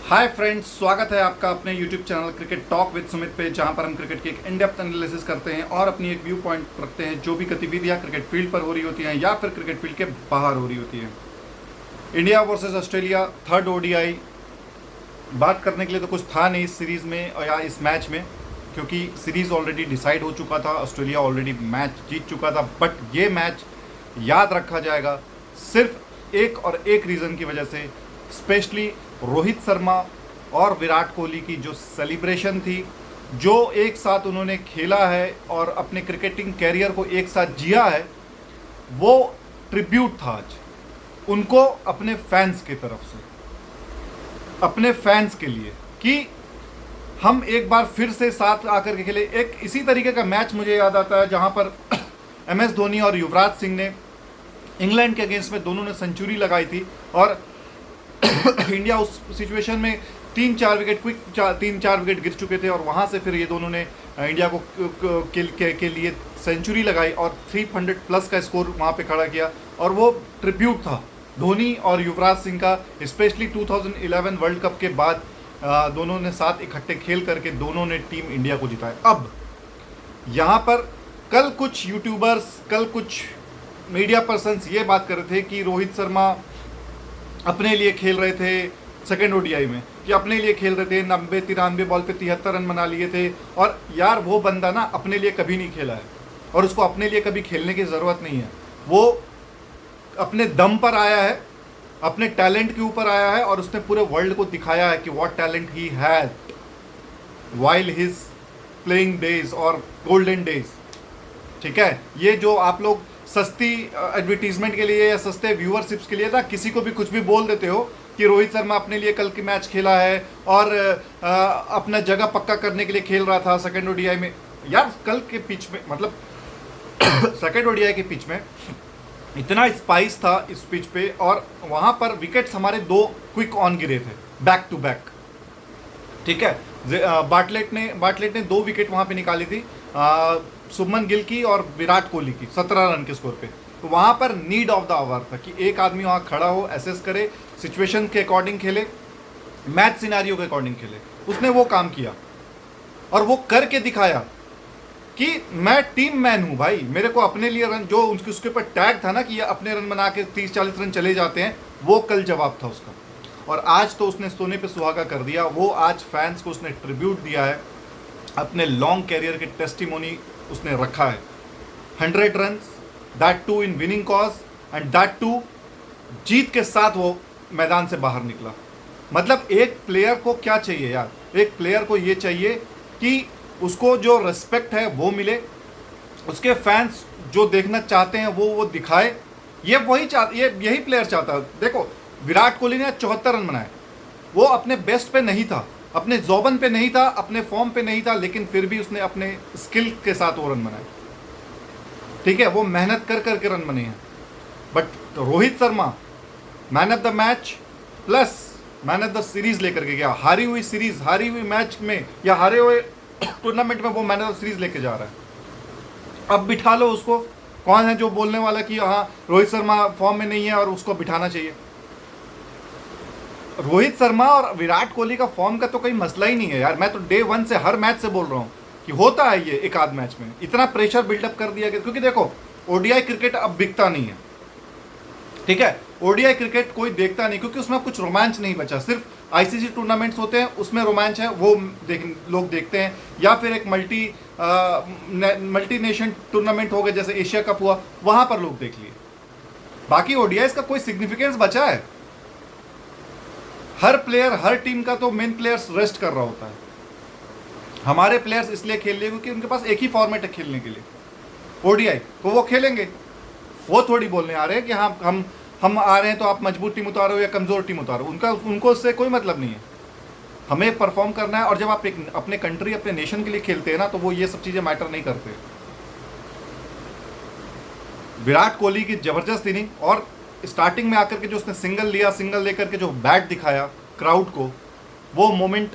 Hi friends, स्वागत है आपका अपने YouTube channel cricket talk with Sumit पे, जहां पर हम क्रिकेट की एक इन डेप्थ एनालिसिस करते हैं और अपनी एक व्यू पॉइंट रखते हैं जो भी गतिविधियां क्रिकेट फील्ड पर हो रही होती हैं या फिर क्रिकेट फील्ड के बाहर हो रही होती हैं। India versus Australia third ODI, बात करने के लिए तो कुछ था नहीं इस सीरीज़ में या इस मैच में, क्योंकि सीरीज़ ऑलरेडी डिसाइड हो चुका था, ऑस्ट्रेलिया ऑलरेडी मैच जीत चुका था। बट ये मैच याद रखा जाएगा सिर्फ एक और एक रीज़न की वजह से, स्पेशली रोहित शर्मा और विराट कोहली की जो सेलिब्रेशन थी, जो एक साथ उन्होंने खेला है और अपने क्रिकेटिंग कैरियर को एक साथ जिया है, वो ट्रिब्यूट था आज उनको अपने फैंस की तरफ से, अपने फैंस के लिए, कि हम एक बार फिर से साथ आकर के खेले। एक इसी तरीके का मैच मुझे याद आता है जहां पर एम एस धोनी और युवराज सिंह ने इंग्लैंड के अगेंस्ट में दोनों ने सेंचुरी लगाई थी और इंडिया उस सिचुएशन में 3-4 विकेट गिर चुके थे और वहाँ से फिर ये दोनों ने इंडिया को के लिए सेंचुरी लगाई और 300 प्लस का स्कोर वहाँ पे खड़ा किया। और वो ट्रिब्यूट था धोनी और युवराज सिंह का, स्पेशली 2011 वर्ल्ड कप के बाद दोनों ने साथ इकट्ठे खेल करके दोनों ने टीम इंडिया को जिताया। अब यहाँ पर कल कुछ यूट्यूबर्स, कल कुछ मीडिया पर्सन्स ये बात कर रहे थे कि रोहित शर्मा अपने लिए खेल रहे थे सेकेंड ओडीआई में, कि अपने लिए खेल रहे थे, 90-93 बॉल पे 73 रन बना लिए थे। और यार वो बंदा ना अपने लिए कभी नहीं खेला है और उसको अपने लिए कभी खेलने की ज़रूरत नहीं है। वो अपने दम पर आया है, अपने टैलेंट के ऊपर आया है और उसने पूरे वर्ल्ड को दिखाया है कि what talent he had while his playing days और गोल्डन डेज। ठीक है, ये जो आप लोग सस्ती एडवर्टीजमेंट के लिए या सस्ते व्यूअरशिप्स के लिए ना किसी को भी कुछ भी बोल देते हो कि रोहित शर्मा अपने लिए कल की मैच खेला है और अपना जगह पक्का करने के लिए खेल रहा था सेकेंड ओडीआई में। यार कल के पिच में, मतलब सेकेंड ओडीआई के पिच में इतना स्पाइस था इस पिच पे, और वहाँ पर विकेट्स हमारे 2 क्विक ऑन गिरे थे बैक टू बैक। ठीक है, बाटलेट ने 2 विकेट वहाँ पे निकाली थी, शुभमन गिल की और विराट कोहली की 17 रन के स्कोर पे। तो वहाँ पर नीड ऑफ द आवर था कि एक आदमी वहाँ खड़ा हो, एसेस करे, सिचुएशन के अकॉर्डिंग खेले, मैच सिनारियो के अकॉर्डिंग खेले। उसने वो काम किया और वो करके दिखाया कि मैं टीम मैन हूँ भाई, मेरे को अपने लिए रन, जो उसके ऊपर टैग था ना कि ये अपने रन बना के 30-40 रन चले जाते हैं, वो कल जवाब था उसका। और आज तो उसने सोने पे सुहागा कर दिया। वो आज फैंस को उसने ट्रिब्यूट दिया है, अपने लॉन्ग कैरियर के टेस्टिमोनी उसने रखा है। 100 run, that too in winning cause, and that too जीत के साथ वो मैदान से बाहर निकला। मतलब एक प्लेयर को क्या चाहिए यार, एक प्लेयर को ये चाहिए कि उसको जो रिस्पेक्ट है वो मिले, उसके फैंस जो देखना चाहते हैं वो दिखाए। ये यही प्लेयर चाहता है। देखो विराट कोहली ने 74 रन बनाए, वो अपने बेस्ट पे नहीं था, अपने जोबन पे नहीं था, अपने फॉर्म पे नहीं था, लेकिन फिर भी उसने अपने स्किल के साथ वो रन बनाए। ठीक है, वो मेहनत कर करके रन बने हैं। But Rohit Sharma man of the match plus man of the series लेकर के गया। हारी हुई सीरीज, हारी हुई मैच में या हारे हुए टूर्नामेंट में वो मैन ऑफ द सीरीज लेके जा रहा है। अब बिठा लो उसको, कौन है जो बोलने वाला कि हाँ रोहित शर्मा फॉर्म में नहीं है और उसको बिठाना चाहिए। रोहित शर्मा और विराट कोहली का फॉर्म का तो कोई मसला ही नहीं है यार। मैं तो डे 1 से हर मैच से बोल रहा हूँ कि होता है ये एक आध मैच में, इतना प्रेशर बिल्डअप कर दिया गया। क्योंकि देखो ओडीआई क्रिकेट अब बिकता नहीं है। ठीक है, ओडीआई क्रिकेट कोई देखता नहीं क्योंकि उसमें कुछ रोमांच नहीं बचा। सिर्फ आईसीसी टूर्नामेंट्स होते हैं उसमें रोमांच है, वो लोग देखते हैं, या फिर एक मल्टी नेशन टूर्नामेंट हो गए जैसे एशिया कप हुआ, वहां पर लोग देख लिए। बाकी ओडीआई का कोई सिग्निफिकेंस बचा है? हर प्लेयर, हर टीम का तो मेन प्लेयर्स रेस्ट कर रहा होता है। हमारे प्लेयर्स इसलिए खेल रहे क्योंकि उनके पास एक ही फॉर्मेट है खेलने के लिए, ओडीआई, तो वो खेलेंगे। वो थोड़ी बोलने आ रहे हैं कि हाँ हम आ रहे हैं तो आप मजबूत टीम उतारो या कमज़ोर टीम उतारो। उनको उससे कोई मतलब नहीं है। हमें परफॉर्म करना है, और जब आप अपने कंट्री, अपने नेशन के लिए खेलते हैं ना, तो वो ये सब चीज़ें मैटर नहीं करते। विराट कोहली की ज़बरदस्त इनिंग, और स्टार्टिंग में आकर के जो उसने सिंगल लेकर के जो बैट दिखाया क्राउड को, वो मोमेंट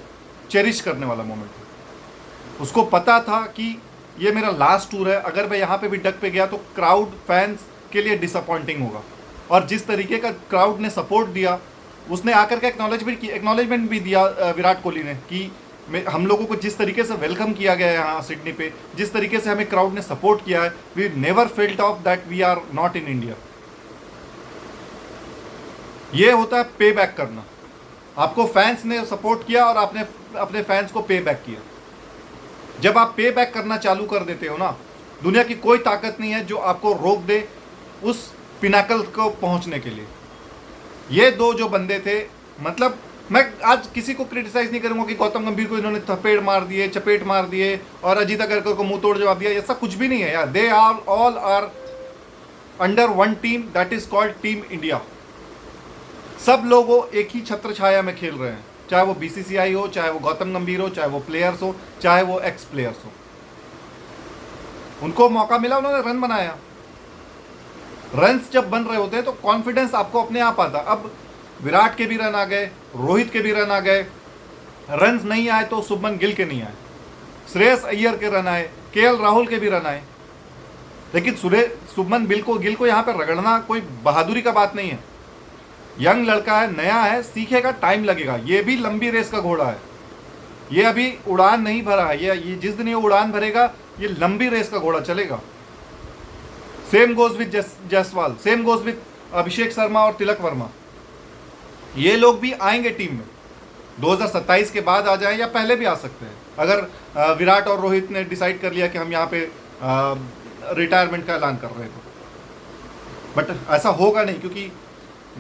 चेरिश करने वाला मोमेंट है। उसको पता था कि ये मेरा लास्ट टूर है, अगर मैं यहाँ पे भी डक पे गया तो क्राउड फैंस के लिए डिसअपॉइंटिंग होगा। और जिस तरीके का क्राउड ने सपोर्ट दिया उसने आकर के एक्नॉलेजमेंट भी दिया विराट कोहली ने कि हम लोगों को जिस तरीके से वेलकम किया गया है यहाँ सिडनी पे, जिस तरीके से हमें क्राउड ने सपोर्ट किया है, we never felt of that we are not in India. ये होता है पे बैक करना। आपको फैंस ने सपोर्ट किया और आपने अपने फैंस को पे बैक किया। जब आप पे बैक करना चालू कर देते हो ना, दुनिया की कोई ताकत नहीं है जो आपको रोक दे उस पिनाकल को पहुंचने के लिए। ये दो जो बंदे थे, मतलब मैं आज किसी को क्रिटिसाइज नहीं करूंगा कि गौतम गंभीर को इन्होंने चपेट मार दिए और अजीत अगरकर को मुंह तोड़ जवाब दिया। ऐसा कुछ भी नहीं है यार। They are all are under one team, that is called team India. सब लोग एक ही छत्र छाया में खेल रहे हैं, चाहे वो बीसीसीआई हो, चाहे वो गौतम गंभीर हो, चाहे वो प्लेयर्स हो, चाहे वो एक्स प्लेयर्स हो। उनको मौका मिला, उन्होंने रन बनाया। रन्स जब बन रहे होते हैं तो कॉन्फिडेंस आपको अपने आप आता। अब विराट के भी रन आ गए, रोहित के भी रन आ गए। रन्स नहीं आए तो शुभमन गिल के नहीं आए, श्रेयस अय्यर के रन आए, केएल राहुल के भी रन आए। लेकिन शुभमन गिल को यहाँ पर रगड़ना कोई बहादुरी का बात नहीं है। यंग लड़का है, नया है, सीखेगा, टाइम लगेगा। ये भी लंबी रेस का घोड़ा है, ये अभी उड़ान नहीं भरा है। ये जिस दिन ये उड़ान भरेगा, ये लंबी रेस का घोड़ा चलेगा। Same goes with Jaiswal, same goes with Abhishek Sharma और तिलक वर्मा। ये लोग भी आएंगे टीम में, 2027 के बाद आ जाएं या पहले भी आ सकते हैं, अगर विराट और रोहित ने डिसाइड कर लिया कि हम यहाँ पे रिटायरमेंट का ऐलान कर रहे हैं तो। बट ऐसा होगा नहीं, क्योंकि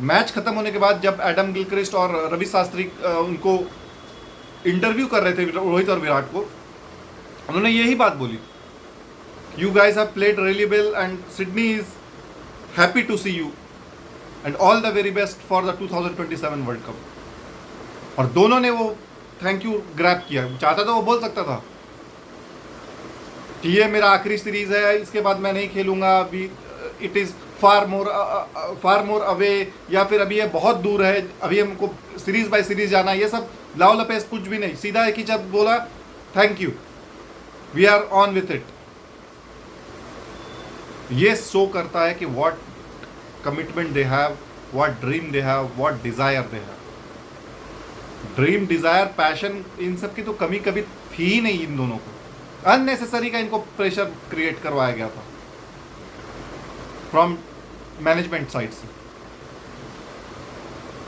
मैच खत्म होने के बाद जब एडम गिलक्रिस्ट और रवि शास्त्री उनको इंटरव्यू कर रहे थे, रोहित और विराट को, उन्होंने यही बात बोली, you guys have played really well and Sydney is happy to see you and all the very best for the 2027 world cup. और दोनों ने वो थैंक यू ग्रैब किया। चाहता तो वो बोल सकता था कि ये मेरा आखिरी सीरीज है, इसके बाद मैं नहीं खेलूंगा, अभी it is far more away, या फिर अभी ये बहुत दूर है, अभी हमको सीरीज बाय सीरीज जाना है। ये सब लाओ लपेस कुछ भी नहीं, सीधा एक ही जब बोला thank you, we are on with it. ये शो करता है कि what commitment they have, what dream they have, what desire they have. Dream, desire, passion, इन सब की तो कमी कभी थी ही नहीं इन दोनों को। अननेसेसरी का इनको प्रेशर क्रिएट करवाया गया था फ्रॉम मैनेजमेंट साइड से।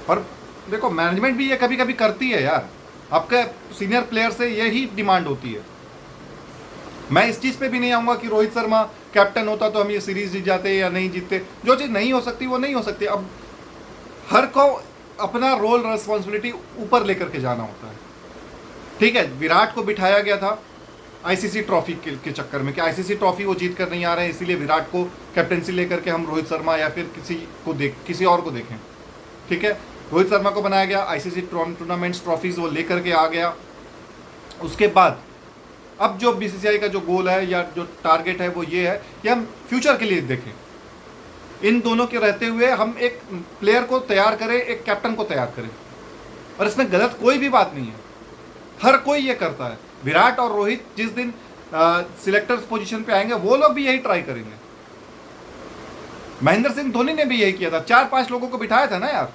और देखो, मैनेजमेंट भी ये कभी कभी करती है यार, आपके सीनियर प्लेयर से यही डिमांड होती है। मैं इस चीज़ पे भी नहीं आऊँगा कि रोहित शर्मा कैप्टन होता तो हम ये सीरीज जीत जाते या नहीं जीतते। जो चीज़ नहीं हो सकती वो नहीं हो सकती। अब हर को अपना रोल रिस्पॉन्सिबिलिटी ऊपर लेकर के जाना होता है। ठीक है, विराट को बिठाया गया था आईसीसी ट्रॉफी के चक्कर में कि आईसीसी ट्रॉफी वो जीत कर नहीं आ रहे हैं, इसीलिए विराट को कैप्टनसी लेकर के हम रोहित शर्मा या फिर किसी और को देखें। ठीक है, रोहित शर्मा को बनाया गया, आईसीसी टूर्नामेंट्स ट्रॉफीज वो लेकर के आ गया। उसके बाद अब जो बीसीसीआई का जो गोल है या जो टारगेट है वो ये है कि हम फ्यूचर के लिए देखें। इन दोनों के रहते हुए हम एक प्लेयर को तैयार करें, एक कैप्टन को तैयार करें। और इसमें गलत कोई भी बात नहीं है, हर कोई ये करता है। विराट और रोहित जिस दिन सिलेक्टर्स पोजीशन पे आएंगे वो लोग भी यही ट्राई करेंगे। महेंद्र सिंह धोनी ने भी यही किया था, 4-5 लोगों को बिठाया था ना यार,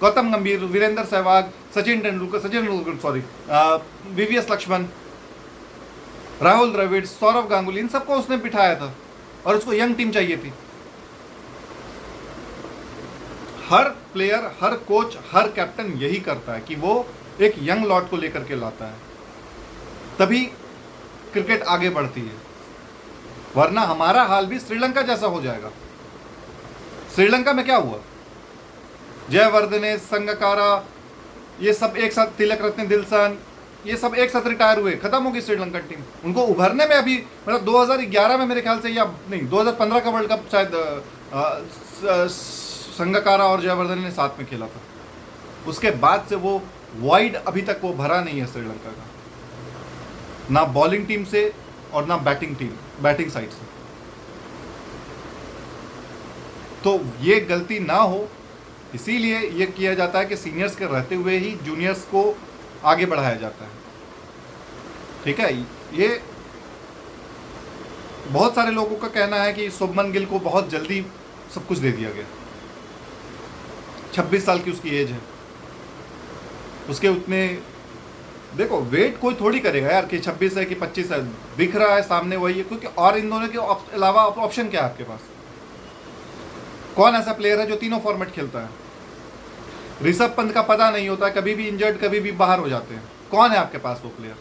गौतम गंभीर, वीरेंद्र सहवाग, सचिन तेंदुलकर सॉरी, वीवीएस लक्ष्मण, राहुल द्रविड़, सौरव गांगुली, इन सबको उसने बिठाया था और उसको यंग टीम चाहिए थी। हर प्लेयर, हर कोच, हर कैप्टन यही करता है कि वो एक यंग लॉट को लेकर के लाता है, तभी क्रिकेट आगे बढ़ती है। वरना हमारा हाल भी श्रीलंका जैसा हो जाएगा। श्रीलंका में क्या हुआ, जयवर्धने, संगकारा, ये सब एक साथ, तिलक रत्ने दिलशन, ये सब एक साथ रिटायर हुए, खत्म हो गई श्रीलंकन टीम। उनको उभरने में अभी, मतलब 2011 में मेरे ख्याल से, या नहीं 2015 का वर्ल्ड कप शायद संगकारा और जयवर्धने ने साथ में खेला था। उसके बाद से वो वाइड अभी तक वो भरा नहीं है श्रीलंका का, ना बॉलिंग टीम से और ना बैटिंग साइड से। तो ये गलती ना हो, इसीलिए ये किया जाता है कि सीनियर्स के रहते हुए ही जूनियर्स को आगे बढ़ाया जाता है। ठीक है, ये बहुत सारे लोगों का कहना है कि शुभमन गिल को बहुत जल्दी सब कुछ दे दिया गया, 26 साल की उसकी एज है। उसके उतने देखो वेट कोई थोड़ी करेगा यार कि 26 है कि 25 है, दिख रहा है सामने वही है, क्योंकि और इन दोनों के अलावा ऑप्शन क्या है आपके पास? कौन ऐसा प्लेयर है जो तीनों फॉर्मेट खेलता है? ऋषभ पंत का पता नहीं होता है, कभी भी इंजर्ड कभी भी बाहर हो जाते हैं। कौन है आपके पास वो प्लेयर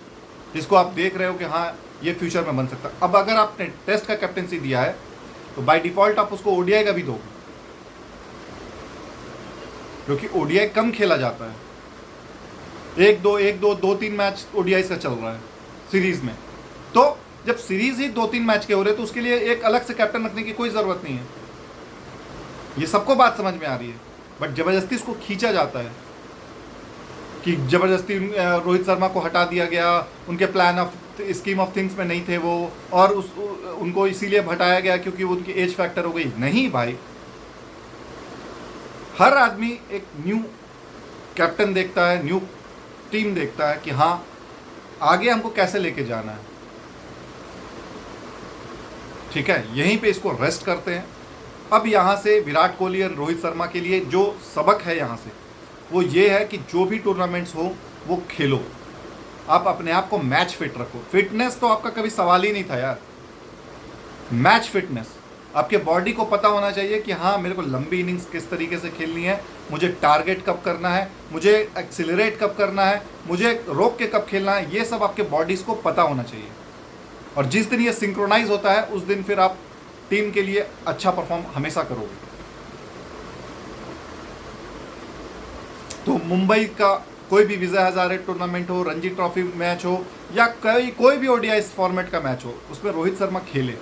जिसको आप देख रहे हो कि हाँ ये फ्यूचर में बन सकता है? अब अगर आपने टेस्ट का कैप्टनसी दिया है तो बाय डिफॉल्ट आप उसको ओडीआई का भी दोगे, क्योंकि ओडीआई कम खेला जाता है। एक दो 2-3 मैच ओडीआई का चल रहा है सीरीज में, तो जब सीरीज ही 2-3 मैच के हो रहे तो उसके लिए एक अलग से कैप्टन रखने की कोई जरूरत नहीं है। ये सबको बात समझ में आ रही है, बट जबरदस्ती उसको खींचा जाता है कि जबरदस्ती रोहित शर्मा को हटा दिया गया, उनके plan of scheme of things में नहीं थे वो, और उनको इसीलिए हटाया गया क्योंकि उनकी एज फैक्टर हो गई। नहीं भाई, हर आदमी एक न्यू कैप्टन देखता है, न्यू टीम देखता है कि हाँ आगे हमको कैसे लेके जाना है। ठीक है, यहीं पे इसको रेस्ट करते हैं। अब यहाँ से विराट कोहली और रोहित शर्मा के लिए जो सबक है यहाँ से वो ये है कि जो भी टूर्नामेंट्स हो वो खेलो, आप अपने आप को मैच फिट रखो। फिटनेस तो आपका कभी सवाल ही नहीं था यार, मैच फिटनेस। आपके बॉडी को पता होना चाहिए कि हाँ मेरे को लंबी इनिंग्स किस तरीके से खेलनी है, मुझे टारगेट कब करना है, मुझे एक्सिलरेट कब करना है, मुझे रोक के कब खेलना है, ये सब आपके बॉडीज को पता होना चाहिए। और जिस दिन ये सिंक्रोनाइज होता है उस दिन फिर आप टीम के लिए अच्छा परफॉर्म हमेशा करोगे। तो मुंबई का कोई भी विजय हजारे टूर्नामेंट हो, रणजी ट्रॉफी मैच हो, या कोई भी ओडीआई फॉर्मेट का मैच हो, उसमें रोहित शर्मा खेले।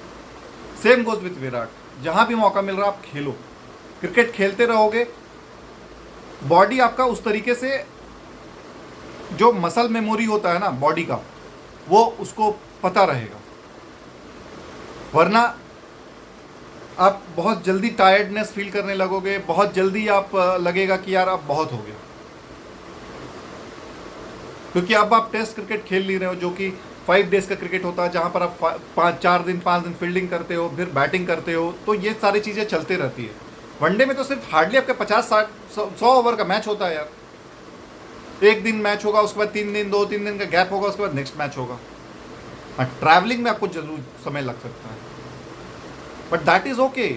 सेम गोज विथ विराट, जहां भी मौका मिल रहा आप खेलो, क्रिकेट खेलते रहोगे, बॉडी आपका उस तरीके से जो मसल मेमोरी होता है ना बॉडी का, वो उसको पता रहेगा। वरना आप बहुत जल्दी टायर्डनेस फील करने लगोगे, बहुत जल्दी आप लगेगा कि यार अब बहुत हो गया, क्योंकि अब आप टेस्ट क्रिकेट खेल नहीं रहे हो जो कि 5 डेज का क्रिकेट होता है, जहां पर आप 5 दिन फील्डिंग करते हो, फिर बैटिंग करते हो, तो ये सारी चीज़ें चलते रहती है। वनडे में तो सिर्फ हार्डली आपके 50-60-100 ओवर का मैच होता है यार। एक दिन मैच होगा, उसके बाद 3 दिन 2-3 दिन का गैप होगा, उसके बाद नेक्स्ट मैच होगा। हाँ, ट्रैवलिंग में आपको जरूर समय लग सकता है, बट दैट इज ओके।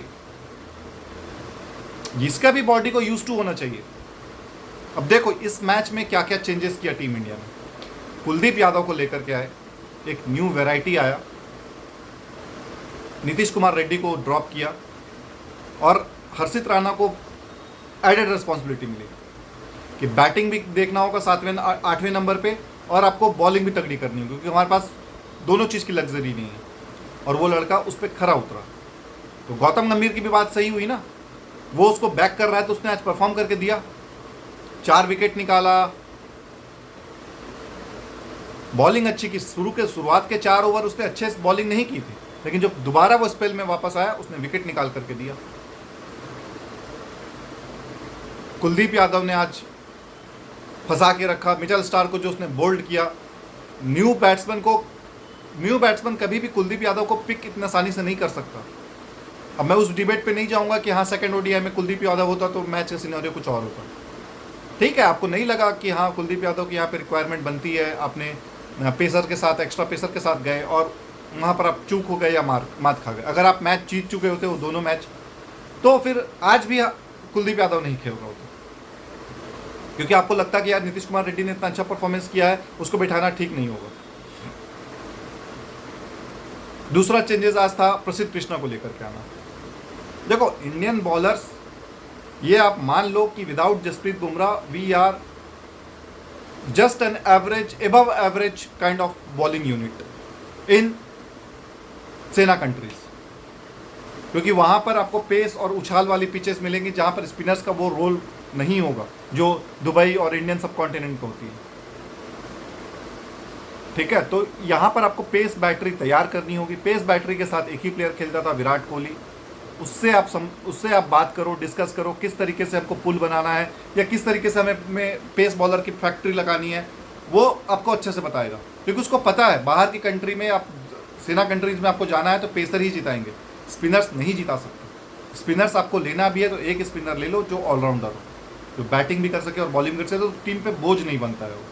जिसका भी बॉडी को यूज टू होना चाहिए। अब देखो इस मैच में क्या क्या चेंजेस किया टीम इंडिया ने। कुलदीप यादव को लेकर के आए, एक न्यू वैरायटी आया, नीतीश कुमार रेड्डी को ड्रॉप किया, और हर्षित राणा को एडेड रिस्पॉन्सिबिलिटी मिली कि बैटिंग भी देखना होगा 7वें 8वें नंबर पे, और आपको बॉलिंग भी तगड़ी करनी होगी, क्योंकि हमारे पास दोनों चीज़ की लग्जरी नहीं है। और वो लड़का उस पर खरा उतरा। तो गौतम गंभीर की भी बात सही हुई ना, वो उसको बैक कर रहा है तो उसने आज परफॉर्म करके दिया, 4 विकेट निकाला, बॉलिंग अच्छी की। शुरुआत के 4 ओवर उसने अच्छे से बॉलिंग नहीं की थी, लेकिन जब दोबारा वो स्पेल में वापस आया उसने विकेट निकाल करके दिया। कुलदीप यादव ने आज फंसा के रखा मिचेल स्टार्क को, जो उसने बोल्ड किया। न्यू बैट्समैन कभी भी कुलदीप यादव को पिक इतनी आसानी से नहीं कर सकता। अब मैं उस डिबेट पे नहीं जाऊंगा कि हाँ सेकंड ओडीआई में कुलदीप यादव होता तो मैच का सिनेरियो कुछ और होता। ठीक है, आपको नहीं लगा कि हाँ कुलदीप यादव की यहाँ पे रिक्वायरमेंट बनती है, आपने पेसर के साथ, एक्स्ट्रा पेसर के साथ गए और वहाँ पर आप चूक हो गए या मात खा गए। अगर आप मैच जीत चुके होते वो दोनों मैच, तो फिर आज भी कुलदीप यादव नहीं खेल रहा होता, क्योंकि आपको लगता है कि यार नीतीश कुमार रेड्डी ने इतना अच्छा परफॉर्मेंस किया है, उसको बैठाना ठीक नहीं होगा। दूसरा चेंजेस आज था प्रसिद्ध कृष्णा को लेकर के आना। देखो इंडियन बॉलर्स, ये आप मान लो कि without Jasprit Bumrah we are just an average, above average kind of bowling unit in SENA countries, क्योंकि वहां पर आपको पेस और उछाल वाली पिचेस मिलेंगी जहां पर स्पिनर्स का वो रोल नहीं होगा जो दुबई और इंडियन सब कॉन्टिनेंट को होती है। ठीक है, तो यहां पर आपको पेस बैटरी तैयार करनी होगी। पेस बैटरी के साथ एक ही प्लेयर खेलता था, विराट कोहली। उससे आप बात करो, डिस्कस करो किस तरीके से आपको पुल बनाना है या किस तरीके से हमें पेस बॉलर की फैक्ट्री लगानी है, वो आपको अच्छे से बताएगा, क्योंकि उसको पता है बाहर की कंट्री में, आप सेना कंट्रीज में आपको जाना है तो पेसर ही जिताएंगे, स्पिनर्स नहीं जिता सकते। स्पिनर्स आपको लेना भी है तो एक स्पिनर ले लो जो ऑलराउंडर हो। जो बैटिंग भी कर सके और बॉलिंग कर सके, तो टीम पे बोझ नहीं बनता है वो।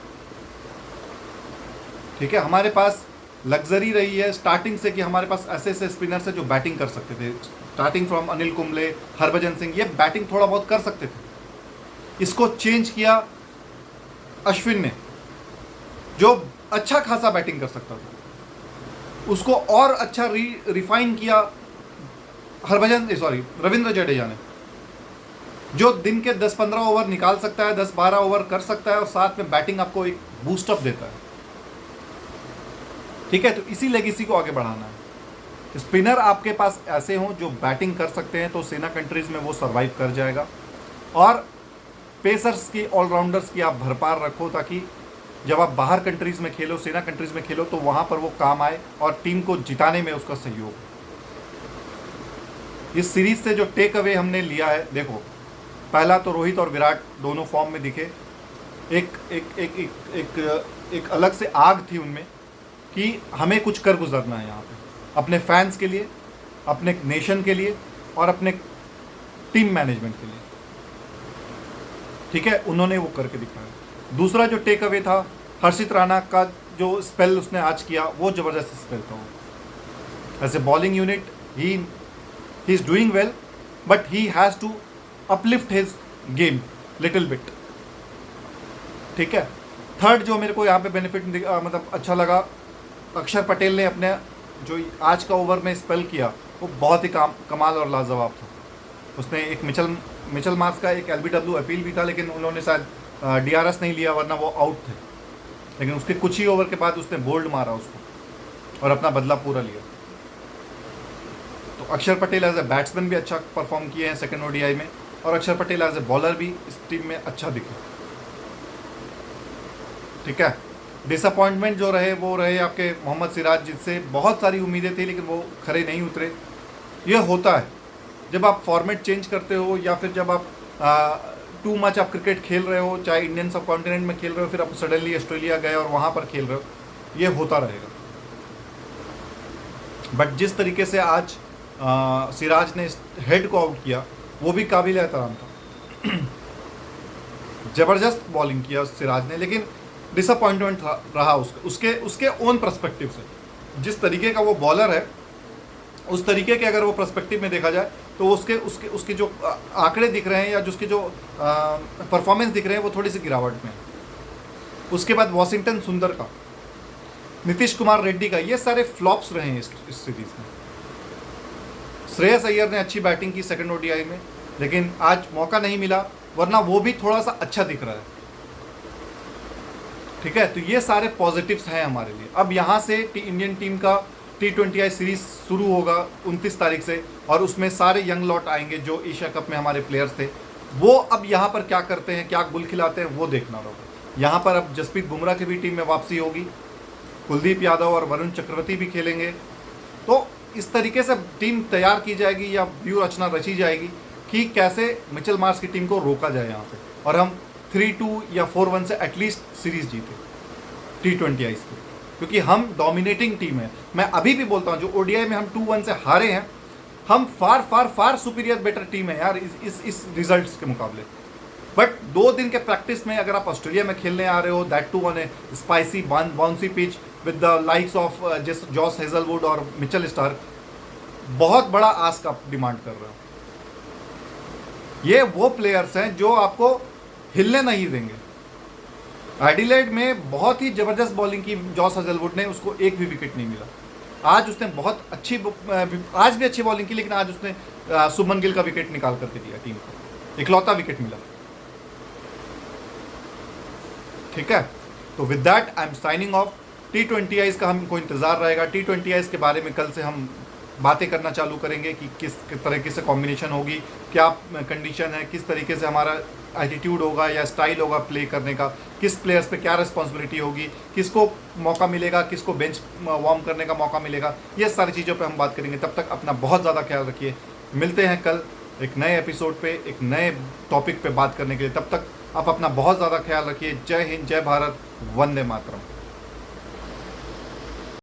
ठीक है, हमारे पास लग्जरी रही है स्टार्टिंग से कि हमारे पास ऐसे ऐसे स्पिनर्स है जो बैटिंग कर सकते थे। स्टार्टिंग फ्रॉम अनिल कुंबले, हरभजन सिंह, ये बैटिंग थोड़ा बहुत कर सकते थे। इसको चेंज किया अश्विन ने, जो अच्छा खासा बैटिंग कर सकता था। उसको और अच्छा रिफाइन किया रविंद्र जडेजा ने, जो दिन के 10-15 ओवर निकाल सकता है, 10-12 ओवर कर सकता है और साथ में बैटिंग आपको एक बूस्टअप देता है। ठीक है, तो इसी लेगेसी को आगे बढ़ाना है। स्पिनर आपके पास ऐसे हों जो बैटिंग कर सकते हैं, तो सेना कंट्रीज में वो सरवाइव कर जाएगा। और पेसर्स की, ऑलराउंडर्स की आप भरपार रखो, ताकि जब आप बाहर कंट्रीज में खेलो, सेना कंट्रीज में खेलो, तो वहाँ पर वो काम आए और टीम को जिताने में उसका सहयोग। इस सीरीज से जो टेक अवे हमने लिया है, देखो पहला तो रोहित और विराट दोनों फॉर्म में दिखे। एक एक एक एक एक, एक अलग से आग थी उनमें कि हमें कुछ कर गुजरना है यहाँ पे, अपने फैंस के लिए, अपने नेशन के लिए और अपने टीम मैनेजमेंट के लिए। ठीक है, उन्होंने वो करके दिखाया। दूसरा जो टेक अवे था, हर्षित राणा का जो स्पेल उसने आज किया, वो ज़बरदस्त स्पेल था। वो as a bowling unit he is doing well, but he has to uplift his game little bit. ठीक है, थर्ड जो मेरे को यहाँ पे बेनिफिट मतलब अच्छा लगा, अक्षर पटेल ने अपने जो आज का ओवर में स्पेल किया, वो बहुत ही कमाल और लाजवाब था। उसने एक मिचल मार्क्स का एक LBW अपील भी था, लेकिन उन्होंने शायद DRS नहीं लिया, वरना वो आउट थे। लेकिन उसके कुछ ही ओवर के बाद उसने बोल्ड मारा उसको और अपना बदला पूरा लिया। तो अक्षर पटेल एज ए बैट्समैन भी अच्छा परफॉर्म किए हैं सेकंड ODI में, और अक्षर पटेल एज ए बॉलर भी इस टीम में अच्छा दिखे। ठीक है, डिसअपॉइंटमेंट जो रहे वो रहे आपके मोहम्मद सिराज, जिससे बहुत सारी उम्मीदें थी लेकिन वो खरे नहीं उतरे। ये होता है जब आप फॉर्मेट चेंज करते हो, या फिर जब आप टू मच आप क्रिकेट खेल रहे हो, चाहे इंडियन सब कॉन्टिनेंट में खेल रहे हो, फिर आप सडनली ऑस्ट्रेलिया गए और वहाँ पर खेल रहे हो, ये होता रहेगा। बट जिस तरीके से आज सिराज ने हेड को आउट किया, वो भी काबिल एहतराम था। ज़बरदस्त बॉलिंग किया सिराज ने, लेकिन डिसअपॉइंटमेंट रहा उसके ओन पर्सपेक्टिव से। जिस तरीके का वो बॉलर है, उस तरीके के अगर वो पर्सपेक्टिव में देखा जाए, तो उसके जो आंकड़े दिख रहे हैं या जिसके जो परफॉर्मेंस दिख रहे हैं, वो थोड़ी सी गिरावट में है। उसके बाद वॉशिंगटन सुंदर का, नीतीश कुमार रेड्डी का, ये सारे फ्लॉप्स रहे हैं इस सीरीज में। श्रेयस अय्यर ने अच्छी बैटिंग की सेकंड ODI में, लेकिन आज मौका नहीं मिला, वरना वो भी थोड़ा सा अच्छा दिख रहा है। ठीक है, तो ये सारे पॉजिटिव्स हैं हमारे लिए। अब यहाँ से इंडियन टीम का T20I सीरीज शुरू होगा 29 तारीख से, और उसमें सारे यंग लॉट आएंगे जो एशिया कप में हमारे प्लेयर्स थे। वो अब यहाँ पर क्या करते हैं, क्या गुल खिलाते हैं, वो देखना होगा। यहाँ पर अब जसप्रीत बुमराह की भी टीम में वापसी होगी, कुलदीप यादव और वरुण चक्रवर्ती भी खेलेंगे। तो इस तरीके से टीम तैयार की जाएगी या व्यू रचना रची जाएगी कि कैसे मिचेल मार्श की टीम को रोका जाए यहाँ पे, और हम 3-2 या 4-1 से एटलीस्ट सीरीज जीते T20I की, क्योंकि हम डोमिनेटिंग टीम है। मैं अभी भी बोलता हूँ, जो ODI में हम 2-1 से हारे हैं, हम फार फार फार सुपीरियर बेटर टीम है यार इस रिजल्ट्स के मुकाबले। बट 2 दिन के प्रैक्टिस में अगर आप ऑस्ट्रेलिया में खेलने आ रहे हो, that too on a spicy bouncy pitch with the likes of Josh Hazlewood और मिचेल स्टार्क, बहुत बड़ा आस्क आप डिमांड कर रहे हो। ये वो प्लेयर्स हैं जो आपको हिलने नहीं देंगे। एडिलेड में बहुत ही ज़बरदस्त बॉलिंग की जॉस हेजलवुड ने, उसको एक भी विकेट नहीं मिला। आज उसने बहुत अच्छी, आज भी अच्छी बॉलिंग की, लेकिन आज उसने सुमन गिल का विकेट निकाल करके दिया टीम को, इकलौता विकेट मिला। ठीक है, तो with that I am signing off. T20Is का हमको इंतज़ार रहेगा। T20Is के बारे में कल से हम बातें करना चालू करेंगे कि किस तरीके से कॉम्बिनेशन होगी, क्या कंडीशन है, किस तरीके से हमारा एटीट्यूड होगा या स्टाइल होगा प्ले करने का, किस प्लेयर्स पे क्या रिस्पॉन्सिबिलिटी होगी, किसको मौका मिलेगा, किसको बेंच वार्म करने का मौका मिलेगा, ये सारी चीज़ों पे हम बात करेंगे। तब तक अपना बहुत ज़्यादा ख्याल रखिए। मिलते हैं कल एक नए एपिसोड पे, एक नए टॉपिक पे बात करने के लिए। तब तक आप अपना बहुत ज़्यादा ख्याल रखिए। जय हिंद, जय भारत, वंदे मातरम।